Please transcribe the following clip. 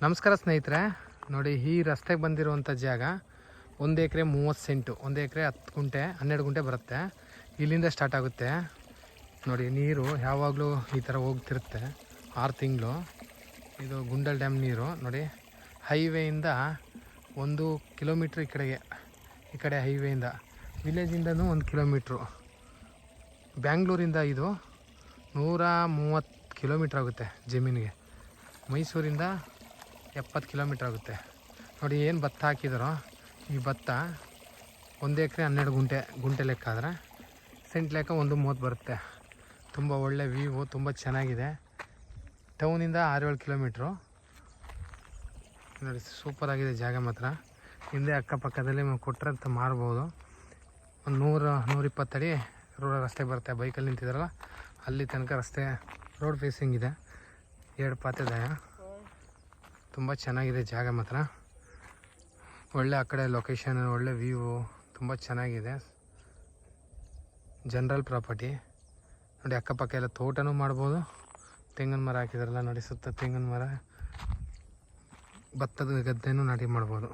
ನಮಸ್ಕಾರ ಸ್ನೇಹಿತರೆ, ನೋಡಿ ಈ ರಸ್ತೆಗೆ ಬಂದಿರುವಂಥ ಜಾಗ 1 ಎಕರೆ 30 ಸೆಂಟು, 1 ಎಕರೆ 10 ಗುಂಟೆ 12 ಗುಂಟೆ ಬರುತ್ತೆ. ಇಲ್ಲಿಂದ ಸ್ಟಾರ್ಟ್ ಆಗುತ್ತೆ. ನೋಡಿ ನೀರು ಯಾವಾಗಲೂ ಈ ಥರ ಹೋಗ್ತಿರುತ್ತೆ 6 ತಿಂಗಳು. ಇದು ಗುಂಡಲ್ ಡ್ಯಾಮ್ ನೀರು. ನೋಡಿ ಹೈವೇಯಿಂದ 1 ಕಿಲೋಮೀಟ್ರ್ ಈ ಕಡೆ ಹೈವೇಯಿಂದ, ವಿಲೇಜಿಂದನೂ 1 ಕಿಲೋಮೀಟ್ರು. ಬ್ಯಾಂಗ್ಳೂರಿಂದ ಇದು 130 ಕಿಲೋಮೀಟ್ರ್ ಆಗುತ್ತೆ ಜಮೀನಿಗೆ. ಮೈಸೂರಿಂದ 70 ಕಿಲೋಮೀಟ್ರ್ ಆಗುತ್ತೆ. ನೋಡಿ ಏನು ಭತ್ತ ಹಾಕಿದಾರೋ, ಈ ಭತ್ತ 1 ಎಕರೆ 12 ಗುಂಟೆ ಲೆಕ್ಕ ಆದರೆ ಸೆಂಟ್ ಲೆಕ್ಕ 1.30 ಬರುತ್ತೆ. ತುಂಬ ಒಳ್ಳೆ ವ್ಯೂ, ತುಂಬ ಚೆನ್ನಾಗಿದೆ. ಟೌನಿಂದ 6-7 ಕಿಲೋಮೀಟ್ರು. ನೋಡಿ ಸೂಪರಾಗಿದೆ ಜಾಗ ಮಾತ್ರ. ಹಿಂದೆ ಅಕ್ಕಪಕ್ಕದಲ್ಲಿ ಕೊಟ್ಟರೆ ಅಂತ ಮಾರ್ಬೋದು. ಒಂದು 100-120 ಅಡಿ ರಸ್ತೆ ಬರುತ್ತೆ. ಬೈಕಲ್ಲಿ ನಿಂತಿದ್ದಾರಲ್ಲ ಅಲ್ಲಿ ತನಕ ರಸ್ತೆ ರೋಡ್ ಫೇಸಿಂಗ್ ಇದೆ. 2 ಪಾತೆದಾಯ. ತುಂಬ ಚೆನ್ನಾಗಿದೆ ಜಾಗ ಮಾತ್ರ. ಒಳ್ಳೆ ಆ ಕಡೆ ಲೊಕೇಶನ್, ಒಳ್ಳೆ ವ್ಯೂ, ತುಂಬ ಚೆನ್ನಾಗಿದೆ. General property. ನೋಡಿ ಅಕ್ಕಪಕ್ಕ ಎಲ್ಲ ತೋಟನೂ ಮಾಡ್ಬೋದು. ತೆಂಗಿನ ಮರ ಹಾಕಿದಾರಲ್ಲ ನೋಡಿ, ಸುತ್ತ ತೆಂಗಿನ ಮರ, ಭತ್ತದ ಗದ್ದೆನೂ ನಾಟಿ ಮಾಡ್ಬೋದು.